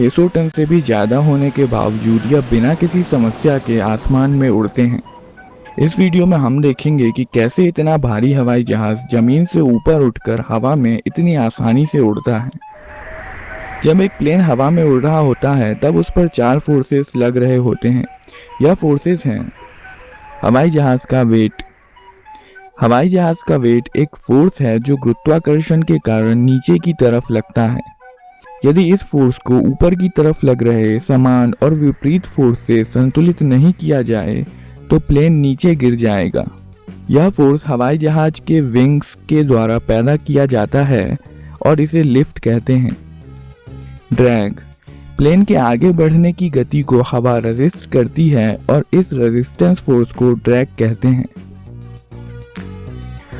600 ton से भी ज़्यादा होने के बावजूद यह बिना किसी समस्या के आसमान में उड़ते हैं। इस वीडियो में हम देखेंगे कि कैसे इतना भारी हवाई जहाज़ ज़मीन से ऊपर उठकर हवा में इतनी आसानी से उड़ता है। जब एक प्लेन हवा में उड़ रहा होता है तब उस पर 4 फोर्सेस लग रहे होते हैं। यह फोर्सेस हैं हवाई जहाज़ का वेट। हवाई जहाज़ का वेट एक फोर्स है जो गुरुत्वाकर्षण के कारण नीचे की तरफ लगता है। यदि इस फोर्स को ऊपर की तरफ लग रहे समान और विपरीत फोर्स से संतुलित नहीं किया जाए तो प्लेन नीचे गिर जाएगा। यह फोर्स हवाई जहाज के विंग्स के द्वारा पैदा किया जाता है और इसे लिफ्ट कहते हैं। ड्रैग, प्लेन के आगे बढ़ने की गति को हवा रेजिस्ट करती है और इस रेजिस्टेंस फोर्स को ड्रैग कहते हैं।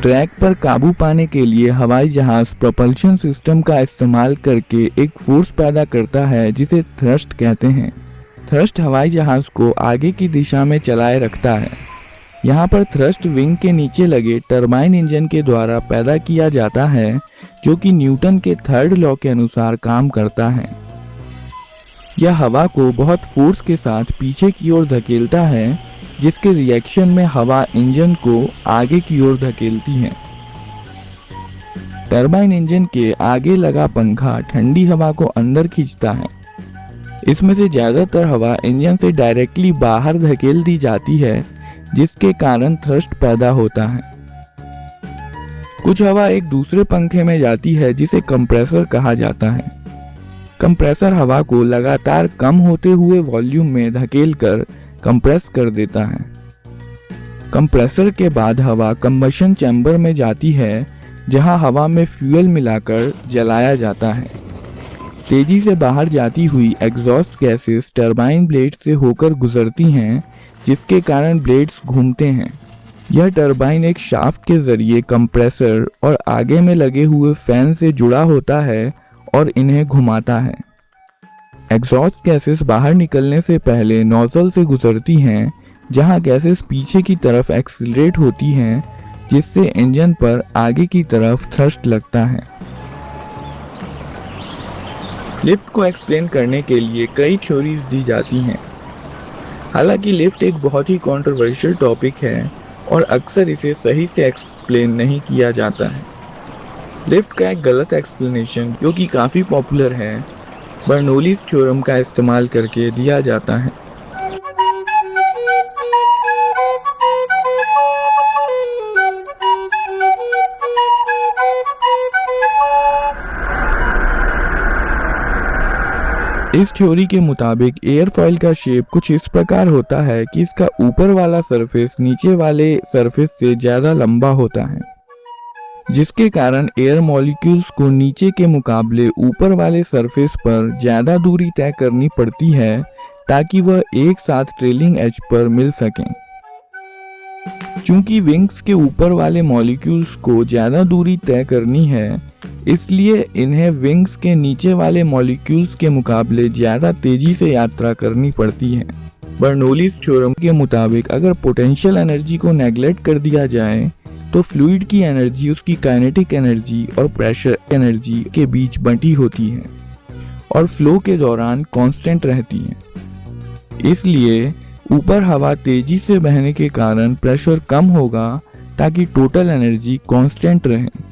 ड्रैग पर काबू पाने के लिए हवाई जहाज प्रोपल्शन सिस्टम का इस्तेमाल करके एक फोर्स पैदा करता है जिसे थ्रस्ट कहते हैं। थ्रस्ट हवाई जहाज को आगे की दिशा में चलाए रखता है। यहाँ पर थ्रस्ट विंग के नीचे लगे टरबाइन इंजन के द्वारा पैदा किया जाता है जो कि न्यूटन के थर्ड लॉ के अनुसार काम करता है। यह हवा को बहुत फोर्स के साथ पीछे की ओर धकेलता है जिसके रिएक्शन में हवा इंजन को आगे की ओर धकेलती है। टरबाइन इंजन के आगे लगा पंखा ठंडी हवा को अंदर खींचता है। इसमें से ज्यादातर हवा इंजन से डायरेक्टली बाहर धकेल दी जाती है जिसके कारण थ्रस्ट पैदा होता है। कुछ हवा एक दूसरे पंखे में जाती है जिसे कंप्रेसर कहा जाता है। कंप्रेसर हवा को लगातार कम होते हुए वॉल्यूम में धकेलकर कंप्रेस कर देता है। कंप्रेसर के बाद हवा कंबशन चैम्बर में जाती है जहां हवा में फ्यूल मिलाकर जलाया जाता है। तेजी से बाहर जाती हुई एग्जॉस्ट गैसेस टरबाइन ब्लेड से होकर गुजरती हैं जिसके कारण ब्लेड्स घूमते हैं। यह टरबाइन एक शाफ्ट के जरिए कंप्रेसर और आगे में लगे हुए फैन से जुड़ा होता है और इन्हें घुमाता है। एग्जॉस्ट गैसेस बाहर निकलने से पहले नोजल से गुजरती हैं जहां गैसेस पीछे की तरफ एक्सीलरेट होती हैं जिससे इंजन पर आगे की तरफ थ्रस्ट लगता है। लिफ्ट को एक्सप्लेन करने के लिए कई थ्योरीज दी जाती हैं। हालांकि लिफ्ट एक बहुत ही कंट्रोवर्शियल टॉपिक है और अक्सर इसे सही से एक्सप्लेन नहीं किया जाता है। लिफ्ट का एक गलत एक्सप्लेनेशन जो कि काफ़ी पॉपुलर है बर्नौलीज़ थ्योरम का इस्तेमाल करके दिया जाता है। इस थ्योरी के मुताबिक एयरफॉइल का शेप कुछ इस प्रकार होता है कि इसका ऊपर वाला सरफेस नीचे वाले सरफेस से ज़्यादा लंबा होता है जिसके कारण एयर मॉलिक्यूल्स को नीचे के मुकाबले ऊपर वाले सरफेस पर ज़्यादा दूरी तय करनी पड़ती है ताकि वह एक साथ ट्रेलिंग एज पर मिल सकें। चूंकि विंग्स के ऊपर वाले मॉलिक्यूल्स को ज़्यादा दूरी तय करनी है इसलिए इन्हें विंग्स के नीचे वाले मॉलिक्यूल्स के मुकाबले ज़्यादा तेजी से यात्रा करनी पड़ती है। बर्नौलीज़ थ्योरम के मुताबिक अगर पोटेंशियल एनर्जी को नेग्लेक्ट कर दिया जाए तो फ्लूइड की एनर्जी उसकी काइनेटिक एनर्जी और प्रेशर एनर्जी के बीच बंटी होती है और फ्लो के दौरान कांस्टेंट रहती है। इसलिए ऊपर हवा तेजी से बहने के कारण प्रेशर कम होगा ताकि टोटल एनर्जी कांस्टेंट रहे।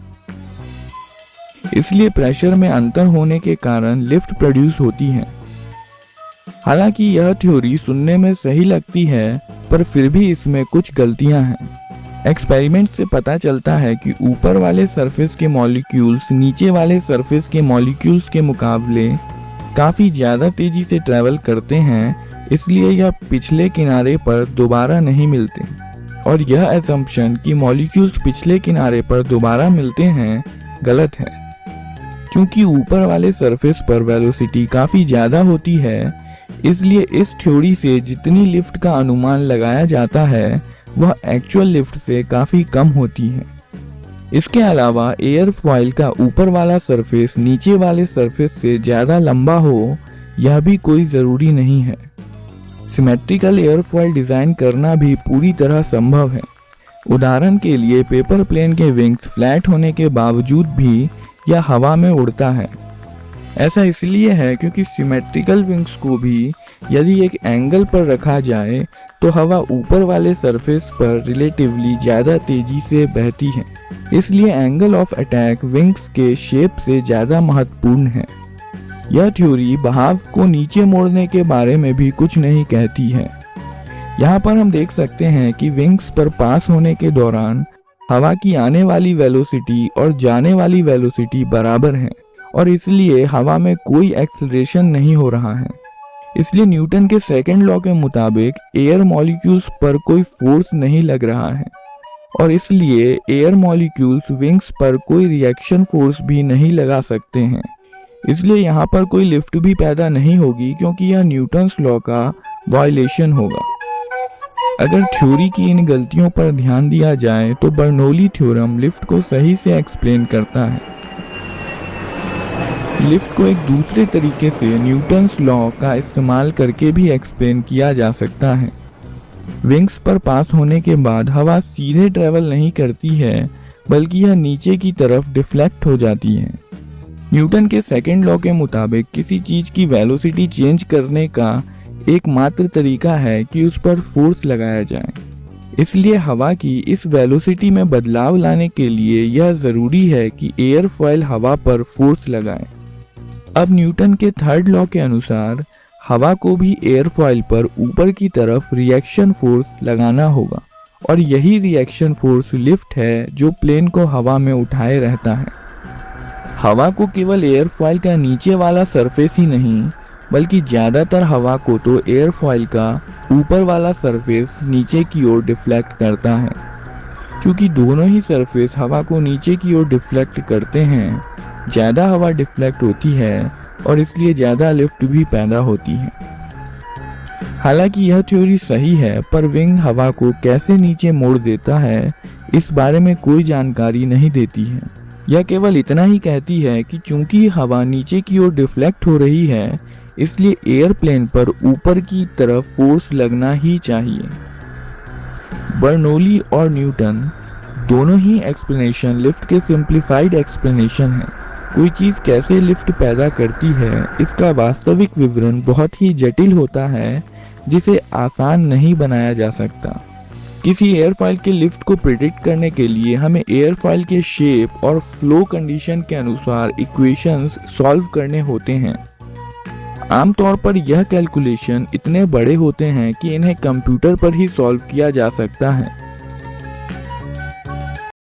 इसलिए प्रेशर में अंतर होने के कारण लिफ्ट प्रोड्यूस होती है। हालांकि यह थ्योरी सुनने में सही लगती है पर फिर भी इसमें कुछ गलतियां हैं। एक्सपेरिमेंट से पता चलता है कि ऊपर वाले सरफेस के मॉलिक्यूल्स नीचे वाले सरफेस के मॉलिक्यूल्स के मुकाबले काफ़ी ज़्यादा तेज़ी से ट्रैवल करते हैं इसलिए यह पिछले किनारे पर दोबारा नहीं मिलते और यह असम्पशन कि मॉलिक्यूल्स पिछले किनारे पर दोबारा मिलते हैं गलत है। क्योंकि ऊपर वाले सरफेस पर वेलोसिटी काफ़ी ज़्यादा होती है इसलिए इस थ्योरी से जितनी लिफ्ट का अनुमान लगाया जाता है वह एक्चुअल लिफ्ट से काफ़ी कम होती है। इसके अलावा एयरफॉइल का ऊपर वाला सरफेस नीचे वाले सरफेस से ज़्यादा लंबा हो यह भी कोई ज़रूरी नहीं है। सिमेट्रिकल एयरफॉइल डिज़ाइन करना भी पूरी तरह संभव है। उदाहरण के लिए पेपर प्लेन के विंग्स फ्लैट होने के बावजूद भी यह हवा में उड़ता है। ऐसा इसलिए है क्योंकि सिमेट्रिकल विंग्स को भी यदि एक एंगल पर रखा जाए तो हवा ऊपर वाले सरफेस पर रिलेटिवली ज़्यादा तेजी से बहती है। इसलिए एंगल ऑफ अटैक विंग्स के शेप से ज़्यादा महत्वपूर्ण है। यह थ्योरी बहाव को नीचे मोड़ने के बारे में भी कुछ नहीं कहती है। यहाँ पर हम देख सकते हैं कि विंग्स पर पास होने के दौरान हवा की आने वाली वेलोसिटी और जाने वाली वेलोसिटी बराबर है और इसलिए हवा में कोई एक्सेलरेशन नहीं हो रहा है। इसलिए न्यूटन के सेकंड लॉ के मुताबिक एयर मॉलिक्यूल्स पर कोई फोर्स नहीं लग रहा है और इसलिए एयर मॉलिक्यूल्स विंग्स पर कोई रिएक्शन फोर्स भी नहीं लगा सकते हैं। इसलिए यहाँ पर कोई लिफ्ट भी पैदा नहीं होगी क्योंकि यह न्यूटन्स लॉ का वायलेशन होगा। अगर थ्योरी की इन गलतियों पर ध्यान दिया जाए तो बर्नौली थ्योरम लिफ्ट को सही से एक्सप्लेन करता है। लिफ्ट को एक दूसरे तरीके से न्यूटन्स लॉ का इस्तेमाल करके भी एक्सप्लेन किया जा सकता है। विंग्स पर पास होने के बाद हवा सीधे ट्रेवल नहीं करती है बल्कि यह नीचे की तरफ डिफ्लेक्ट हो जाती है। न्यूटन के सेकंड लॉ के मुताबिक किसी चीज की वेलोसिटी चेंज करने का एकमात्र तरीका है कि उस पर फोर्स लगाया जाए। इसलिए हवा की इस वेलोसिटी में बदलाव लाने के लिए यह जरूरी है कि एयरफॉयल हवा पर फोर्स लगाए। अब न्यूटन के थर्ड लॉ के अनुसार हवा को भी एयरफॉयल पर ऊपर की तरफ रिएक्शन फोर्स लगाना होगा और यही रिएक्शन फोर्स लिफ्ट है जो प्लेन को हवा में उठाए रहता है। हवा को केवल एयरफॉयल का नीचे वाला सरफेस ही नहीं बल्कि ज़्यादातर हवा को तो एयरफॉयल का ऊपर वाला सरफेस नीचे की ओर डिफ्लेक्ट करता है। क्योंकि दोनों ही सरफेस हवा को नीचे की ओर डिफ्लेक्ट करते हैं, ज़्यादा हवा डिफ्लेक्ट होती है और इसलिए ज़्यादा लिफ्ट भी पैदा होती है। हालांकि यह थ्योरी सही है पर विंग हवा को कैसे नीचे मोड़ देता है इस बारे में कोई जानकारी नहीं देती है। यह केवल इतना ही कहती है कि चूंकि हवा नीचे की ओर डिफ्लेक्ट हो रही है इसलिए एयरप्लेन पर ऊपर की तरफ फोर्स लगना ही चाहिए। बर्नौली और न्यूटन दोनों ही एक्सप्लेनेशन लिफ्ट के सिंप्लीफाइड एक्सप्लेनेशन है। कोई चीज़ कैसे लिफ्ट पैदा करती है इसका वास्तविक विवरण बहुत ही जटिल होता है जिसे आसान नहीं बनाया जा सकता। किसी एयरफॉयल के लिफ्ट को प्रिडिक्ट करने के लिए हमें एयरफॉयल के शेप और फ्लो कंडीशन के अनुसार इक्वेशंस सॉल्व करने होते हैं। आमतौर पर यह कैलकुलेशन इतने बड़े होते हैं कि इन्हें कंप्यूटर पर ही सॉल्व किया जा सकता है।